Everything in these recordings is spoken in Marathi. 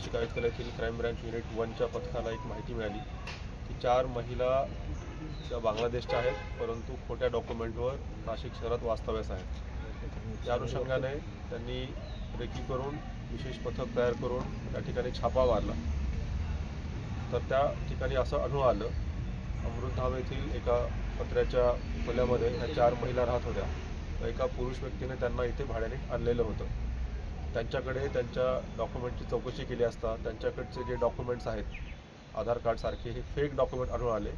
नाशिक आयुक्तालयातील क्राईम ब्रँच युनिट 1च्या पथकाला एक माहिती मिळाली की 4 महिला त्या बांगलादेशच्या आहेत, परंतु खोट्या डॉक्युमेंटवर नाशिक शहरात वास्तव्यास आहेत. या अनुषंगाने त्यांनी रेकी करून विशेष पथक तयार करून त्या ठिकाणी छापा मारला. तर त्या ठिकाणी असं आढळून आलं, अमृतधाम येथील एका पत्र्याच्या खोल्यामध्ये ह्या 4 महिला राहत होत्या. तर एका पुरुष व्यक्तीने त्यांना इथे भाड्याने आणलेलं होतं. त्यांच्याकडे त्यांच्या डॉक्युमेंटची चौकशी केली असता त्यांच्याकडचे जे डॉक्युमेंट्स आहेत, आधार कार्डसारखे, हे फेक डॉक्युमेंट आढळून आले.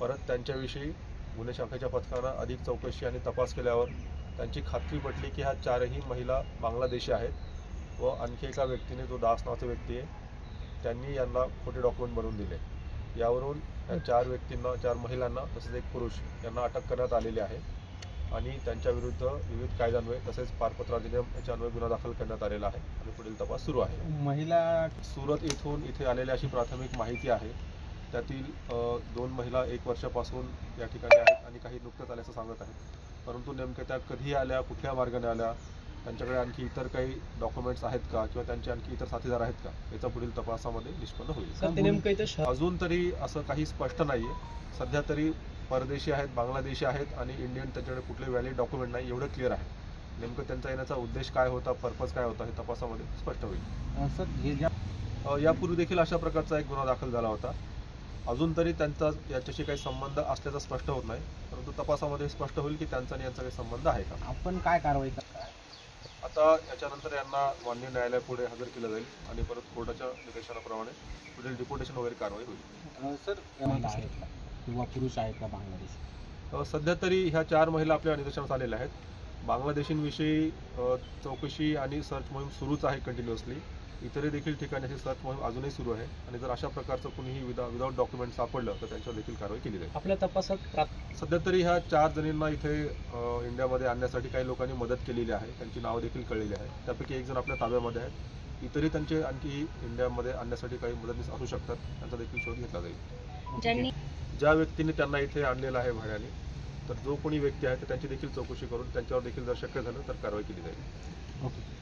परत त्यांच्याविषयी गुन्हे शाखेच्या पथकानं अधिक चौकशी आणि तपास केल्यावर त्यांची खात्री पटली की ह्या 4ही महिला बांगलादेशी आहेत व आणखी एका व्यक्तीने, जो दास नावाचा व्यक्ती आहे, त्यांनी यांना खोटे डॉक्युमेंट बनवून दिले. यावरून या 4 व्यक्तींना, 4 महिलांना तसेच एक पुरुष यांना अटक करण्यात आलेली आहे आणि त्यांच्याविरुद्ध विविध कायद्यान्वये तसेच पारपत्र अधिनियम याच्यान्वये गुन्हा दाखल करण्यात आलेला आहे आणि पुढील तपास सुरू आहे. महिला सुरत येथून इथे आलेल्या अशी प्राथमिक माहिती आहे. त्यातील 2 महिला 1 वर्षापासून या ठिकाणी आहेत आणि काही नुकत्याच आल्याचं सांगत आहेत. परंतु नेमक्या त्या कधी आल्या, कुठल्या मार्गाने आल्या, त्यांच्याकडे आणखी इतर काही डॉक्युमेंट्स आहेत का किंवा त्यांचे आणखी इतर साथीदार आहेत का, याचा पुढील तपासामध्ये निष्पन्न होईल. अजून तरी असं काही स्पष्ट नाही आहे. सध्या तरी परदेशी आहेत, बांगलादेशी आहेत आणि इंडियन त्यांच्याकडे कुठले व्हॅलिड डॉक्युमेंट नाही, एवढं क्लिअर आहे. नेमकं त्यांचा येण्याचा उद्देश काय होता, पर्पज काय होता, हे तपासामध्ये स्पष्ट होईल. सर, यापूर्वी देखील अशा प्रकारचा एक गुन्हा दाखल झाला होता. अजून तरी त्यांचा याच्याशी काही संबंध असल्याचा स्पष्ट होत नाही, परंतु तपासामध्ये स्पष्ट होईल की त्यांचा आणि यांचा काही संबंध आहे का. आपण काय कारवाई करणार? आता याच्यानंतर यांना मान्य न्यायालयापुढे हजर केलं जाईल आणि परत कोर्टाच्या निर्देशनाप्रमाणे पुढील डिपोटेशन वगैरे कारवाई होईल. सर, आहेत का किंवा पुरुष आहेत का बांगलादेश? सध्या तरी ह्या 4 महिला आपल्या निदर्शनास आलेल्या आहेत. बांगलादेशींविषयी चौकशी आणि सर्च मोहीम सुरूच आहे कंटिन्युअसली. इतरही देखील ठिकाणी अशी सर्च मोहीम अजूनही सुरू आहे आणि जर अशा प्रकारचं कुणीही विदाउट डॉक्युमेंट सापडलं तर त्यांच्यावर देखील कारवाई केली जाईल. आपल्या तपासात सध्या तरी ह्या 4 जणींना इथे इंडियामध्ये आणण्यासाठी काही लोकांनी मदत केलेली आहे. त्यांची नावं देखील कळलेली आहे. त्यापैकी 1 जण आपल्या ताब्यामध्ये आहे. इतरही त्यांचे आणखी इंडियामध्ये आणण्यासाठी काही मदतनीस असू शकतात, त्यांचा देखील शोध घेतला जाईल. ज्या व्यक्तीने त्यांना इथे आणलेलं आहे भाड्याने, तर जो कोणी व्यक्ती आहे तर त्यांची देखील चौकशी करून त्यांच्यावर देखील जर शक्य झालं तर कारवाई केली जाईल. ओके.